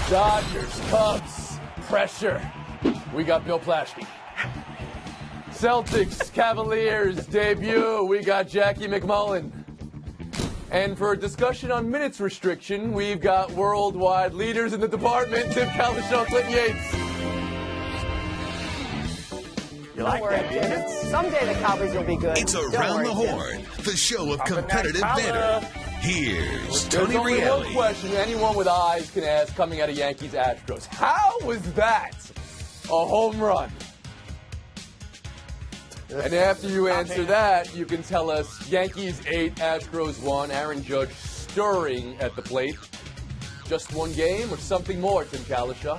Dodgers, Cubs, pressure. We got Bill Plaschke. Celtics, Cavaliers, debut. We got Jackie McMullen. And for a discussion on minutes restriction, we've got worldwide leaders in the department, Tim Calishow, Clinton Yates. You like that, didn't it? Someday the Cowboys will be good. It's Around the Horn, the show of competitive banter. Here's Tony There's only one Reale. question anyone with eyes can ask coming out of Yankees Astros. How was that a home run? And after you answer that, you can tell us Yankees 8, Astros 1, Aaron Judge stirring at the plate. Just one game or something more, Tim Calishow?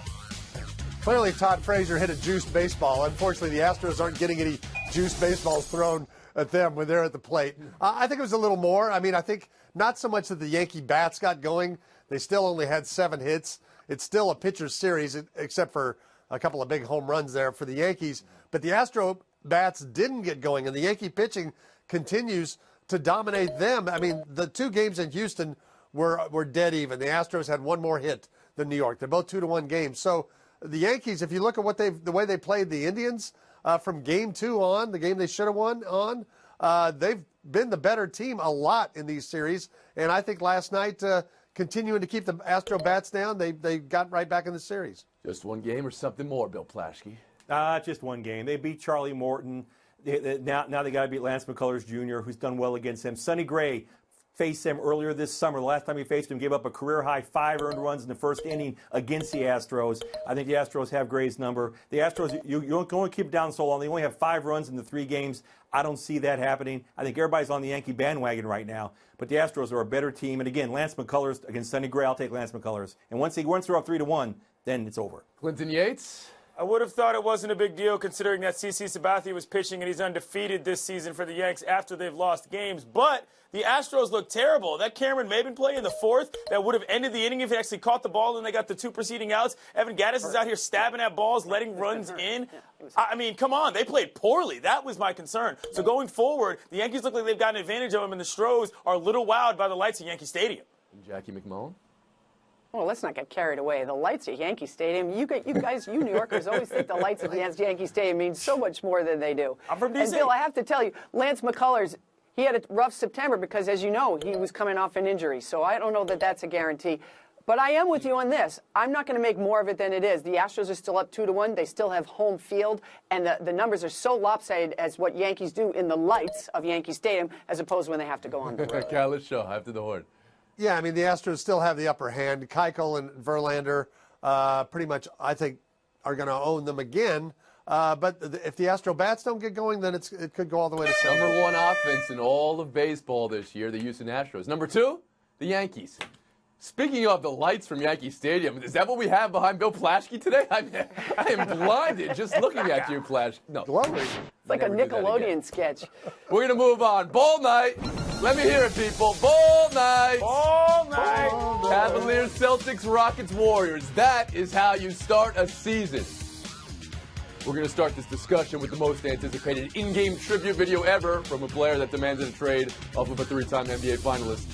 Clearly, Todd Frazier hit a juiced baseball. Unfortunately, the Astros aren't getting any juiced baseballs thrown at them when they're at the plate. I think it was a little more. I mean, I think not so much that the Yankee bats got going. They still only had 7 hits. It's still a pitcher's series, except for a couple of big home runs there for the Yankees. But the Astro bats didn't get going, and the Yankee pitching continues to dominate them. I mean, the 2 games in Houston were dead even. The Astros had 1 more hit than New York. They're both 2-1 games. So the Yankees, if you look at the way they played the Indians from game 2 on, the game they should have won on, they've been the better team a lot in these series. And I think last night, continuing to keep the Astro bats down, they got right back in the series. Just one game or something more, Bill Plaschke? Just one game. They beat Charlie Morton. Now they got to beat Lance McCullers Jr., who's done well against him. Sonny Gray faced them earlier this summer. The last time he faced him, gave up a career-high 5 earned runs in the first inning against the Astros. I think the Astros have Gray's number. The Astros, you don't go and keep it down so long. They only have 5 runs in the 3 games. I don't see that happening. I think everybody's on the Yankee bandwagon right now. But the Astros are a better team. And again, Lance McCullers against Sonny Gray, I'll take Lance McCullers. And once they're up 3-1, then it's over. Clinton Yates? I would have thought it wasn't a big deal considering that CC Sabathia was pitching and he's undefeated this season for the Yanks after they've lost games. But the Astros look terrible. That Cameron Maybin play in the 4th that would have ended the inning if he actually caught the ball and they got the 2 preceding outs. Evan Gattis is out here stabbing at balls, letting runs in. I mean, come on. They played poorly. That was my concern. So going forward, the Yankees look like they've gotten advantage of them, and the Stros are a little wowed by the lights at Yankee Stadium. Jackie McMullen? Well, let's not get carried away. The lights at Yankee Stadium, you guys, you New Yorkers always think the lights at Yankee Stadium mean so much more than they do. I'm from D.C. And Bill, I have to tell you, Lance McCullers, he had a rough September because, as you know, he was coming off an injury. So I don't know that that's a guarantee. But I am with you on this. I'm not going to make more of it than it is. The Astros are still up 2-1. They still have home field. And the numbers are so lopsided as what Yankees do in the lights of Yankee Stadium as opposed to when they have to go on the road. Calishow, after the Horn. Yeah, I mean, the Astros still have the upper hand. Keuchel and Verlander pretty much, I think, are going to own them again. But if the Astro bats don't get going, then it could go all the way to 7. Number 1 offense in all of baseball this year, the Houston Astros. Number 2, the Yankees. Speaking of the lights from Yankee Stadium, is that what we have behind Bill Plaschke today? I am blinded just looking at you, Plaschke. No. Glowing. It's like a Nickelodeon sketch. We're going to move on. Ball night. Let me hear it, people. Ball night. All night. Cavaliers, Celtics, Rockets, Warriors. That is how you start a season. We're going to start this discussion with the most anticipated in-game tribute video ever from a player that demanded a trade off of a 3-time NBA finalist.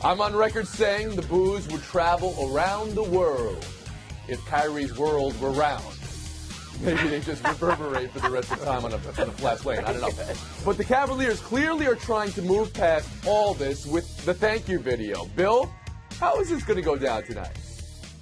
I'm on record saying the boos would travel around the world if Kyrie's world were round. Maybe they just reverberate for the rest of the time on a flat plane. I don't know. But the Cavaliers clearly are trying to move past all this with the thank you video. Bill, how is this going to go down tonight?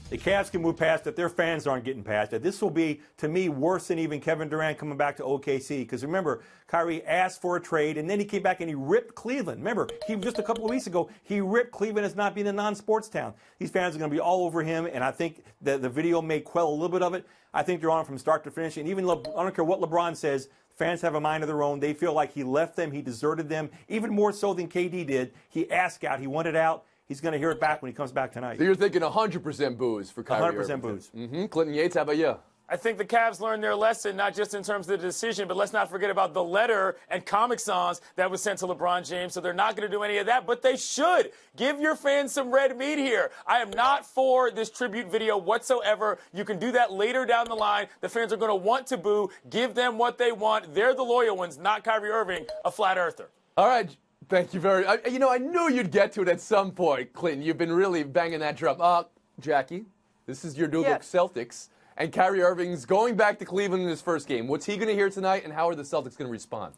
The Cavs can move past it. Their fans aren't getting past it. This will be, to me, worse than even Kevin Durant coming back to OKC. Because remember, Kyrie asked for a trade, and then he came back and he ripped Cleveland. Remember, just a couple of weeks ago, he ripped Cleveland as not being a non-sports town. These fans are going to be all over him, and I think that the video may quell a little bit of it. I think they're on from start to finish. And even I don't care what LeBron says, fans have a mind of their own. They feel like he left them, he deserted them, even more so than KD did. He asked out, he wanted out. He's going to hear it back when he comes back tonight. So you're thinking 100% boos for Kyrie 100% boos. Clinton Yates, how about you? I think the Cavs learned their lesson, not just in terms of the decision, but let's not forget about the letter and Comic Sans that was sent to LeBron James. So they're not going to do any of that, but they should. Give your fans some red meat here. I am not for this tribute video whatsoever. You can do that later down the line. The fans are going to want to boo. Give them what they want. They're the loyal ones, not Kyrie Irving, a flat earther. All right. Thank you very much. I knew you'd get to it at some point, Clinton. You've been really banging that drum. Jackie? This is your new look Celtics. And Kyrie Irving's going back to Cleveland in his first game. What's he going to hear tonight, and how are the Celtics going to respond?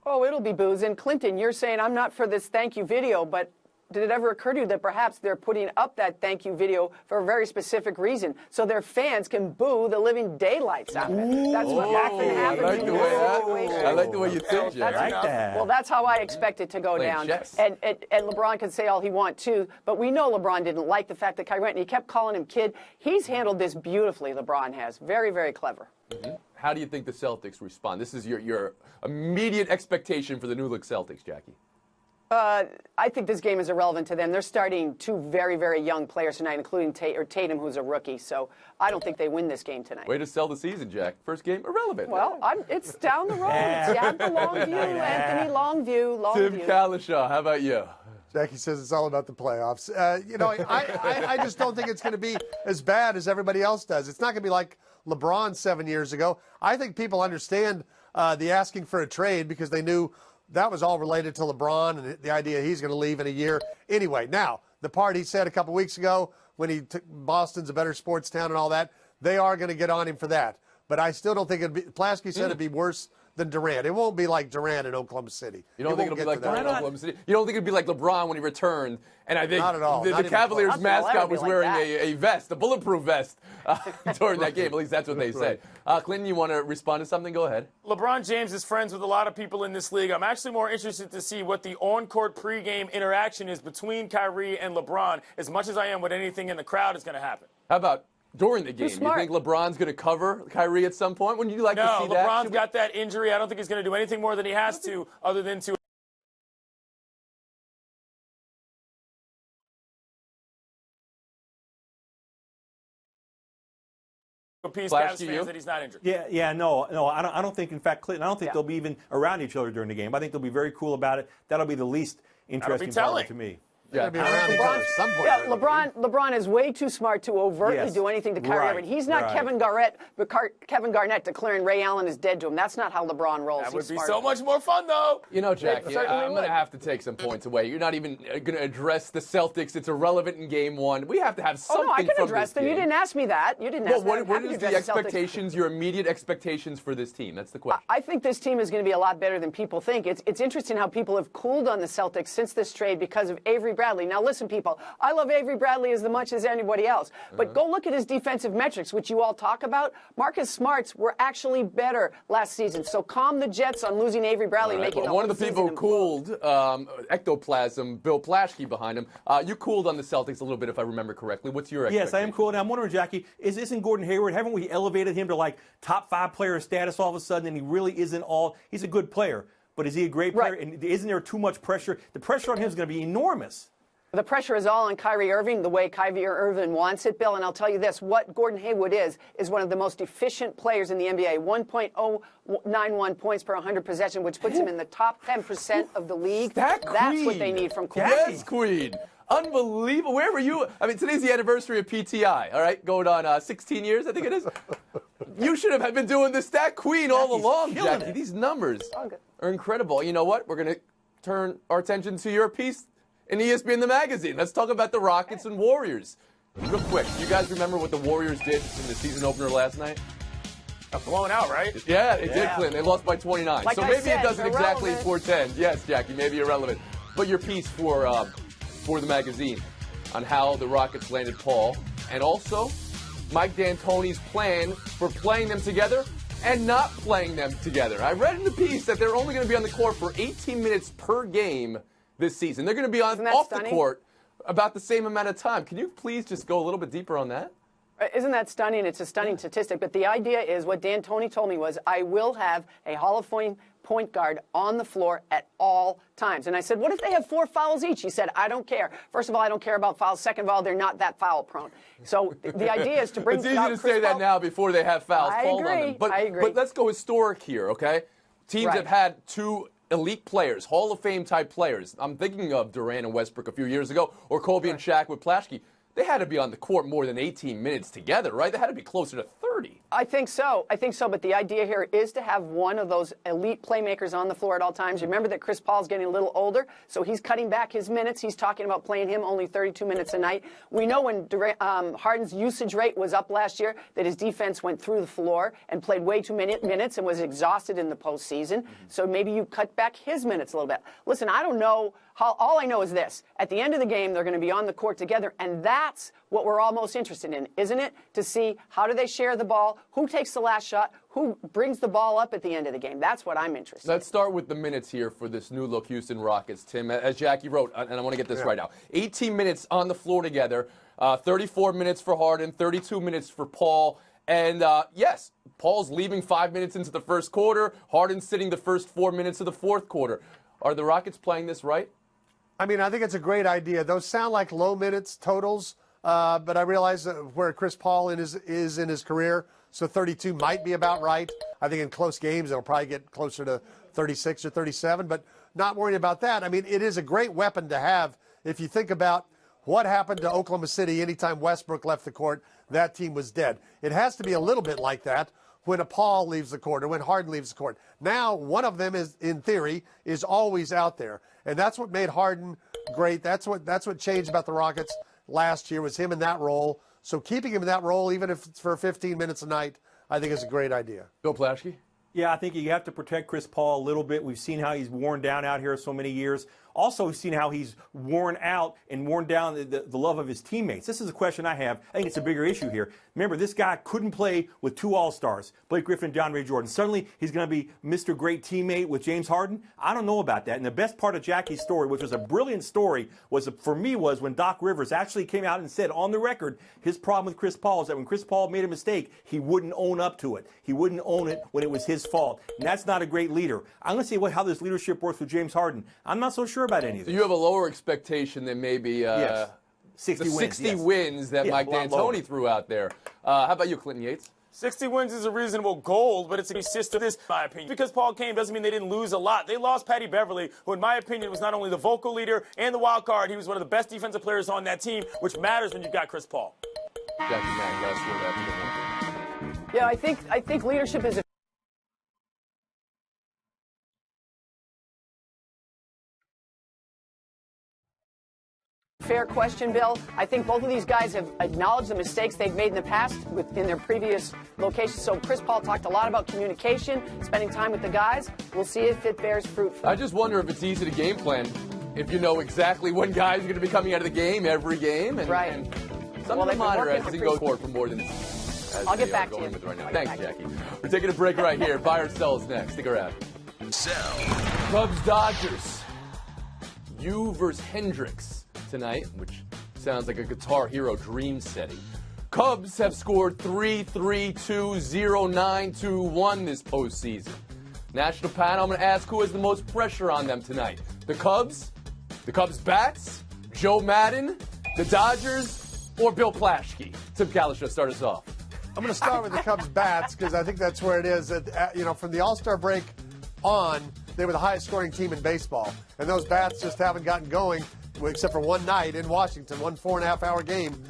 Oh, it'll be boos. And Clinton, you're saying I'm not for this thank you video, but did it ever occur to you that perhaps they're putting up that thank you video for a very specific reason, so their fans can boo the living daylights out of it? That's what often happens in this situation. I like the way you think, Jack. I like that. Well, that's how I expect it to go down. And LeBron can say all he wants too, but we know LeBron didn't like the fact that Kyrie went, and he kept calling him kid. He's handled this beautifully, LeBron has. Very, very clever. Mm-hmm. How do you think the Celtics respond? This is your immediate expectation for the new look Celtics, Jackie. I think this game is irrelevant to them. They're starting two very, very young players tonight, including Tatum, who's a rookie. So I don't think they win this game tonight. Way to sell the season, Jack. First game, irrelevant. Well, it's down the road. You have the long view, Anthony. Long view. Tim Kalishaw, how about you? Jackie says it's all about the playoffs. I just don't think it's going to be as bad as everybody else does. It's not going to be like LeBron 7 years ago. I think people understand the asking for a trade because they knew that was all related to LeBron and the idea he's going to leave in a year. Anyway, now, the part he said a couple weeks ago when he took Boston's a better sports town and all that, they are going to get on him for that. But I still don't think Plasky said it'd be worse than Durant. It won't be like Durant in Oklahoma City. You don't think it'll be like Durant in Oklahoma City? You don't think it'll be like LeBron when he returned? And I think not at all. the Cavaliers mascot was wearing like a vest, a bulletproof vest, during that game. At least that's what they say. Clinton, you want to respond to something? Go ahead. LeBron James is friends with a lot of people in this league. I'm actually more interested to see what the on-court pregame interaction is between Kyrie and LeBron, as much as I am what anything in the crowd is going to happen. How about during the game? You think LeBron's going to cover Kyrie at some point? Wouldn't you like to see that? No, LeBron's got that injury. I don't think he's going to do anything more than he has to, other than to appease Cavs fans that he's not injured. No, I don't think. In fact, Clinton, I don't think they'll be even around each other during the game. I think they'll be very cool about it. That'll be the least interesting part to me. Yeah, LeBron is way too smart to overtly do anything to Kyrie Irving. He's not Kevin Garnett declaring Ray Allen is dead to him. That's not how LeBron rolls. That would be so much more fun, though. You know, Jackie, I'm going to have to take some points away. You're not even going to address the Celtics. It's irrelevant in Game 1. We have to have something I can from address them. game. You didn't ask me that. You didn't ask me that. What is the expectations, your immediate expectations for this team? That's the question. I think this team is going to be a lot better than people think. It's interesting how people have cooled on the Celtics since this trade because of Avery Bradley. Now, listen, people. I love Avery Bradley as much as anybody else. But go look at his defensive metrics, which you all talk about. Marcus Smart's were actually better last season. So calm the Jets on losing Avery Bradley and making one of the people who cooled Ectoplasm, Bill Plaschke behind him. You cooled on the Celtics a little bit, if I remember correctly. What's your expectation? Yes, I am cool. Now, I'm wondering, Jackie, isn't Gordon Hayward, haven't we elevated him to like top 5 player status all of a sudden, and he really isn't all, he's a good player, but is he a great player? And isn't there too much pressure? The pressure on him is going to be enormous. The pressure is all on Kyrie Irving, the way Kyrie Irving wants it, Bill. And I'll tell you this, what Gordon Hayward is one of the most efficient players in the NBA. 1.091 points per 100 possession, which puts him in the top 10% of the league. That's what they need from Queen. Yes, Queen. Unbelievable. Where were you? I mean, today's the anniversary of PTI, all right? Going on 16 years, I think it is. You should have been doing the stat queen all along, Jackie. These numbers are incredible. You know what? We're going to turn our attention to your piece in ESPN the magazine. Let's talk about the Rockets and Warriors. Real quick, you guys remember what the Warriors did in the season opener last night? Blown out, right? Yeah, it did, Clinton. They lost by 29. Like so maybe it doesn't exactly portend. Yes, Jackie, maybe irrelevant. But your piece for the magazine on how the Rockets landed Paul, and also Mike D'Antoni's plan for playing them together and not playing them together. I read in the piece that they're only going to be on the court for 18 minutes per game this season. They're going to be off the court about the same amount of time. Can you please just go a little bit deeper on that? Isn't that stunning? It's a stunning statistic. But the idea is what D'Antoni told me was, I will have a Hall of Fame point guard on the floor at all times. And I said, what if they have 4 fouls each? He said, I don't care. First of all, I don't care about fouls. Second of all, they're not that foul prone. So the idea is to bring It's easy to say that now before they have fouls called on them. I agree. But let's go historic here, okay? Teams have had 2 elite players, Hall of Fame type players. I'm thinking of Durant and Westbrook a few years ago, or Kobe and Shaq with Plaschke. They had to be on the court more than 18 minutes together, right? They had to be closer to 30. 30. I think so. But the idea here is to have one of those elite playmakers on the floor at all times. Remember that Chris Paul's getting a little older, so he's cutting back his minutes. He's talking about playing him only 32 minutes a night. We know when Harden's usage rate was up last year that his defense went through the floor and played way too many minutes and was exhausted in the postseason. So maybe you cut back his minutes a little bit. Listen, I don't know. All I know is this. At the end of the game, they're going to be on the court together, and that's what we're all most interested in, isn't it? To see how do they share the ball, who takes the last shot, who brings the ball up at the end of the game. That's what I'm interested in. Let's start with the minutes here for this new-look Houston Rockets, Tim. As Jackie wrote, and I want to get this right now, 18 minutes on the floor together, 34 minutes for Harden, 32 minutes for Paul. And, yes, Paul's leaving 5 minutes into the first quarter. Harden's sitting the first 4 minutes of the fourth quarter. Are the Rockets playing this right? I mean, I think it's a great idea. Those sound like low minutes totals, but I realize where Chris Paul is in his career, so 32 might be about right. I think in close games, it'll probably get closer to 36 or 37, but not worrying about that. I mean, it is a great weapon to have if you think about what happened to Oklahoma City anytime Westbrook left the court, that team was dead. It has to be a little bit like that when a Paul leaves the court or when Harden leaves the court. Now, one of them is, in theory, is always out there. And that's what made Harden great. That's what changed about the Rockets last year was him in that role. So keeping him in that role, even if it's for 15 minutes a night, I think is a great idea. Bill Plaschke? Yeah, I think you have to protect Chris Paul a little bit. We've seen how he's worn down out here so many years. Also, we've seen how he's worn out and worn down the love of his teammates. This is a question I have. I think it's a bigger issue here. Remember, this guy couldn't play with two All-Stars, Blake Griffin and John Ray Jordan. Suddenly, he's going to be Mr. Great Teammate with James Harden. I don't know about that. And the best part of Jackie's story, which was a brilliant story, was when Doc Rivers actually came out and said on the record his problem with Chris Paul is that when Chris Paul made a mistake, he wouldn't own up to it. He wouldn't own it when it was his fault. And that's not a great leader. I'm going to see how this leadership works with James Harden. I'm not so sure about any of So this. you have a lower expectation than maybe yes. 60 the wins, 60 yes. wins that Mike D'Antoni threw out there. How about you, Clinton Yates? 60 wins is a reasonable goal, but it's a system, in my opinion. Because Paul came doesn't mean they didn't lose a lot. They lost Patty Beverly, who in my opinion was not only the vocal leader and the wild card, he was one of the best defensive players on that team, which matters when you've got Chris Paul. Jackie Mack, last word after the one. Yeah, I think leadership is a fair question, Bill. I think both of these guys have acknowledged the mistakes they've made in the past in their previous locations. So Chris Paul talked a lot about communication, spending time with the guys. We'll see if it bears fruit. I just wonder if it's easy to game plan if you know exactly when guys are going to be coming out of the game every game. And, right. And some of the monitors can go court for more than I'll get back to you. Right now. Thanks, Jackie. We're taking a break right here. Buy or sell is next. Stick around. Sell. Cubs Dodgers. You versus Hendricks tonight, which sounds like a Guitar Hero dream setting. Cubs have scored 3-3-2-0-9-2-1 this postseason. National panel, I'm going to ask who has the most pressure on them tonight. The Cubs bats, Joe Madden, the Dodgers, or Bill Plaschke? Tim Kalisha, start us off. I'm going to start with the Cubs bats because I think that's where it is. From the All-Star break on, they were the highest scoring team in baseball. And those bats just haven't gotten going, except for one night in Washington, one 4.5-hour game.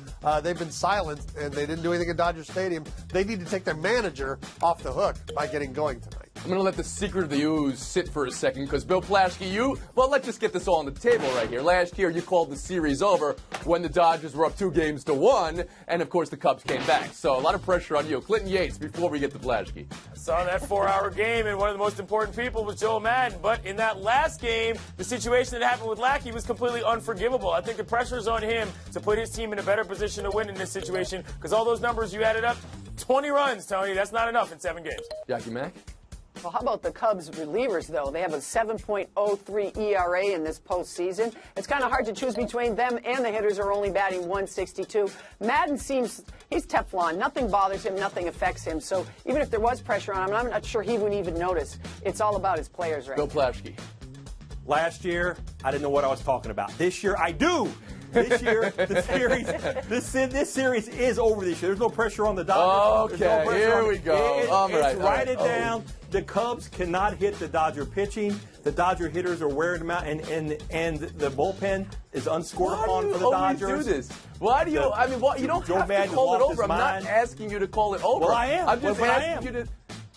They've been silent, and they didn't do anything at Dodger Stadium. They need to take their manager off the hook by getting going tonight. I'm going to let the secret of the ooze sit for a second because, Bill Plaschke, let's just get this all on the table right here. Last year, you called the series over when the Dodgers were up 2-1, and, of course, the Cubs came back. So a lot of pressure on you. Clinton Yates, before we get to Plaschke. I saw that 4-hour game, and one of the most important people was Joe Madden. But in that last game, the situation that happened with Lackey was completely unforgivable. I think the pressure is on him to put his team in a better position to win in this situation because all those numbers you added up, 20 runs, Tony. That's not enough in 7 games. Jackie Mack? Well, how about the Cubs relievers, though? They have a 7.03 ERA in this postseason. It's kind of hard to choose between them and the hitters who are only batting 162. Madden he's Teflon. Nothing bothers him. Nothing affects him. So even if there was pressure on him, I'm not sure he would even notice. It's all about his players right Bill now. Plaschke. Last year, I didn't know what I was talking about. This year, I do. This year, this series is over this year. There's no pressure on the Dodgers. Okay, here we go. Write it down. the Cubs cannot hit the Dodger pitching. The Dodger hitters are wearing them out, and the bullpen is unscored upon for the Dodgers. Why do you do this? Why do you? I mean, you don't Joe have to Madden call it lost over. his I'm not mind. asking you to call it over. Well, I am. I'm just Well, but I asking am. you to.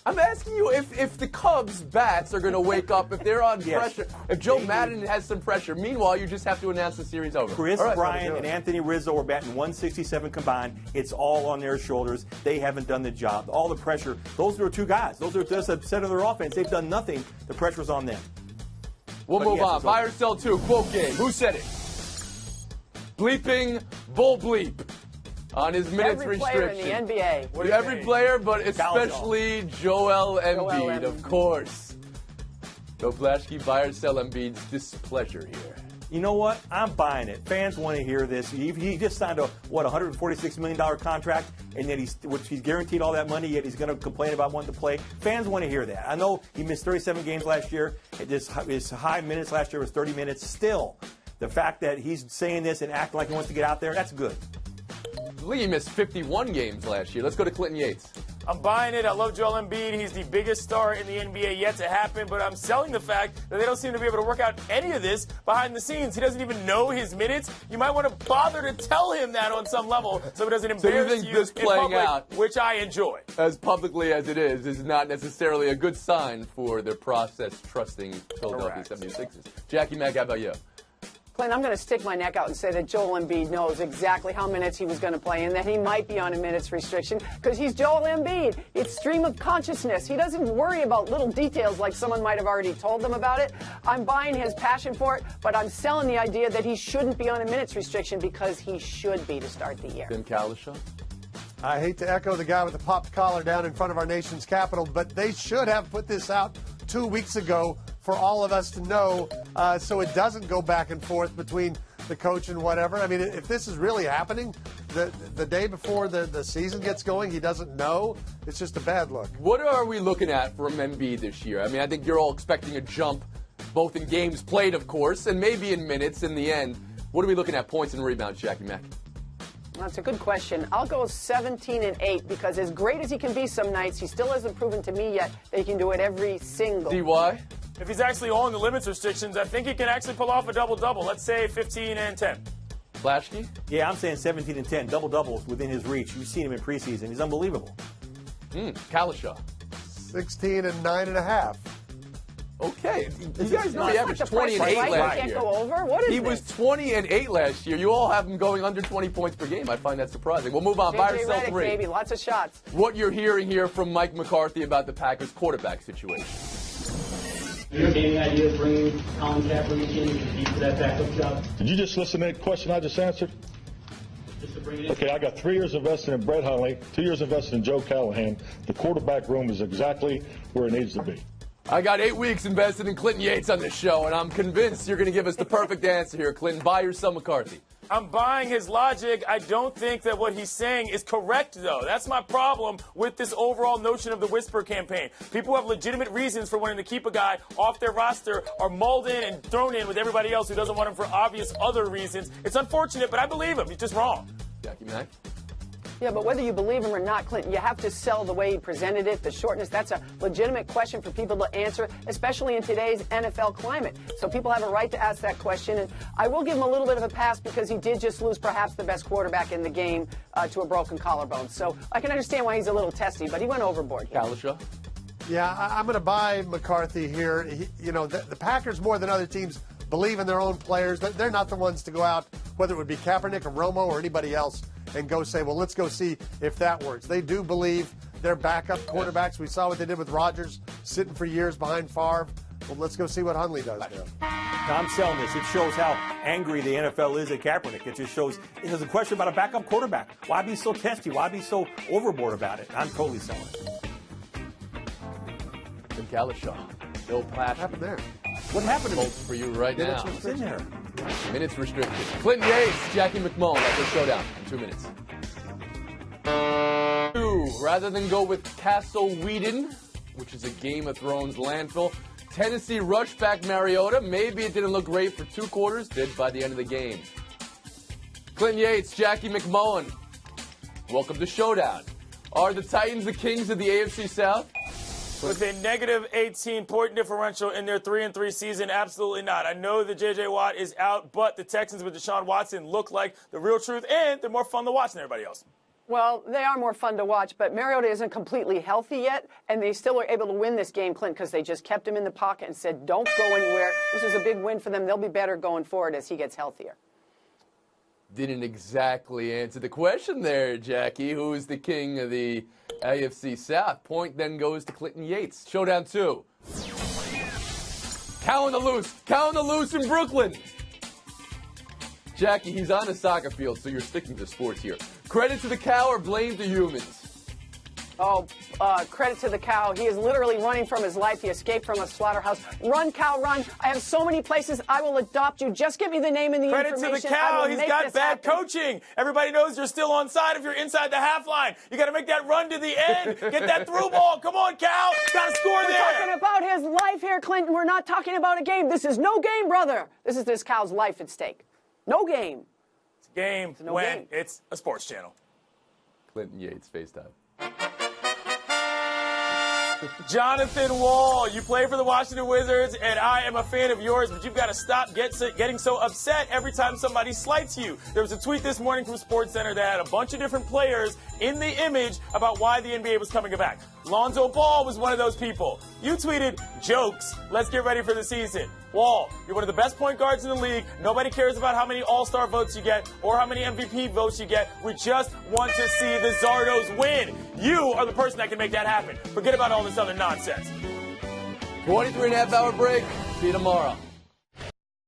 I'm asking you if the Cubs bats are going to wake up, if they're on Yes. pressure, if Joe Madden has some pressure. Meanwhile, you just have to announce the series over. Chris All right, Bryant and Anthony Rizzo are batting 167 combined. It's all on their shoulders. They haven't done the job. All the pressure, those are two guys. Those are just a set of their offense. They've done nothing. The pressure's on them. We'll But move yes, on. it's Buy over. or sell two. Quote game. Who said it? Bleeping bull bleep on his minutes Every player in restriction. the NBA. What do you Every think? player, but especially Joel Embiid, of Embiid. course. So Blashky, buy or sell Embiid's displeasure here. You know what? I'm buying it. Fans want to hear this. He just signed a $146 million contract, and yet he's guaranteed all that money. Yet he's going to complain about wanting to play. Fans want to hear that. I know he missed 37 games last year. His high minutes last year was 30 minutes. Still, the fact that he's saying this and acting like he wants to get out there, that's good. Lee missed 51 games last year. Let's go to Clinton Yates. I'm buying it. I love Joel Embiid. He's the biggest star in the NBA yet to happen, but I'm selling the fact that they don't seem to be able to work out any of this behind the scenes. He doesn't even know his minutes. You might want to bother to tell him that on some level so he doesn't So you embarrass think you this in playing public, out- which I enjoy. As publicly as it is not necessarily a good sign for the process-trusting Philadelphia Correct. 76ers. Jackie Mack, how about you? Clint, I'm going to stick my neck out and say that Joel Embiid knows exactly how minutes he was going to play and that he might be on a minutes restriction because he's Joel Embiid. It's stream of consciousness. He doesn't worry about little details like someone might have already told them about it. I'm buying his passion for it, but I'm selling the idea that he shouldn't be on a minutes restriction because he should be to start the year. Tim Kalisha? I hate to echo the guy with the popped collar down in front of our nation's capital, but they should have put this out 2 weeks ago for all of us to know so it doesn't go back and forth between the coach and whatever. I mean, if this is really happening, the day before the season gets going, he doesn't know, it's just a bad look. What are we looking at from Embiid this year? I mean, I think you're all expecting a jump, both in games played, of course, and maybe in minutes in the end. What are we looking at, points and rebounds, Jackie Mack? That's a good question. I'll go 17-8 because as great as he can be some nights, he still hasn't proven to me yet that he can do it every single. DY? If he's actually on the limits restrictions, I think he can actually pull off a double-double. Let's say 15 and 10. Flashkey? Yeah, I'm saying 17 and 10, double-doubles within his reach. You've seen him in preseason. He's unbelievable. Kalisha? 16 and 9.5. Okay. You guys know he averaged The 20 and pressure, 8 right? last You can't year. go over? What is He this? was 20 and 8 last year. You all have him going under 20 points per game. I find that surprising. We'll move on. Buy or JJ sell Redick, three. baby, lots of shots. What you're hearing here from Mike McCarthy about the Packers quarterback situation. Do you have any idea of bringing Colin Kaepernick in to compete for that backup job? Did you just listen to that question I just answered? Just to bring it in? Okay, I got 3 years invested in Brett Hundley, 2 years invested in Joe Callahan. The quarterback room is exactly where it needs to be. I got 8 weeks invested in Clinton Yates on this show, and I'm convinced you're going to give us the perfect answer here, Clinton. Buy or sell McCarthy? I'm buying his logic. I don't think that what he's saying is correct, though. That's my problem with this overall notion of the whisper campaign. People who have legitimate reasons for wanting to keep a guy off their roster are mulled in and thrown in with everybody else who doesn't want him for obvious other reasons. It's unfortunate, but I believe him. He's just wrong. Jackie Mack? Yeah, but whether you believe him or not, Clinton, you have to sell the way he presented it, the shortness. That's a legitimate question for people to answer, especially in today's NFL climate. So people have a right to ask that question. And I will give him a little bit of a pass because he did just lose perhaps the best quarterback in the game to a broken collarbone. So I can understand why he's a little testy, but he went overboard here. Kalisha? Yeah, I'm going to buy McCarthy here. The Packers, more than other teams, believe in their own players. They're not the ones to go out, whether it would be Kaepernick or Romo or anybody else, and go say, well, let's go see if that works. They do believe their backup quarterbacks. We saw what they did with Rodgers, sitting for years behind Favre. Well, let's go see what Hundley does there. I'm selling this. It shows how angry the NFL is at Kaepernick. It just shows there's a question about a backup quarterback. Why be so testy? Why be so overboard about it? I'm totally selling it. Tim Kalisha. Bill Plash. What happened there? What happened to me? Votes for you right now. It's in there. Minutes restricted. Clinton Yates, Jackie McMullen. That's our showdown in 2 minutes. Rather than go with Castle Whedon, which is a Game of Thrones landfill, Tennessee rushed back Mariota. Maybe it didn't look great for 2 quarters, did by the end of the game. Clinton Yates, Jackie McMullen. Welcome to Showdown. Are the Titans the kings of the AFC South? With a negative 18-point differential in their 3-3 season, absolutely not. I know that J.J. Watt is out, but the Texans with Deshaun Watson look like the real truth, and they're more fun to watch than everybody else. Well, they are more fun to watch, but Mariota isn't completely healthy yet, and they still were able to win this game, Clint, because they just kept him in the pocket and said, don't go anywhere. This is a big win for them. They'll be better going forward as he gets healthier. Didn't exactly answer the question there, Jackie. Who is the king of the AFC South? Point then goes to Clinton Yates. Showdown 2. Cow on the loose. Cow on the loose in Brooklyn. Jackie, he's on a soccer field, so you're sticking to sports here. Credit to the cow or blame to humans? Oh, credit to the cow. He is literally running from his life. He escaped from a slaughterhouse. Run, cow, run. I have so many places. I will adopt you. Just give me the name and the information. Credit to the cow. He's got bad coaching. Everybody knows you're still onside if you're inside the half line. You got to make that run to the end. Get that through ball. Come on, cow. Got to score there. We're talking about his life here, Clinton. We're not talking about a game. This is no game, brother. This is this cow's life at stake. No game. It's a game it's no when game. It's a sports channel. Clinton Yates, FaceTime. Jonathan Wall, you play for the Washington Wizards, and I am a fan of yours, but you've got to stop getting so upset every time somebody slights you. There was a tweet this morning from SportsCenter that had a bunch of different players in the image about why the NBA was coming back. Lonzo Ball was one of those people. You tweeted, jokes, let's get ready for the season. Wall, you're one of the best point guards in the league. Nobody cares about how many All-Star votes you get or how many MVP votes you get. We just want to see the Zardos win. You are the person that can make that happen. Forget about all this other nonsense. 23.5-hour break. See you tomorrow.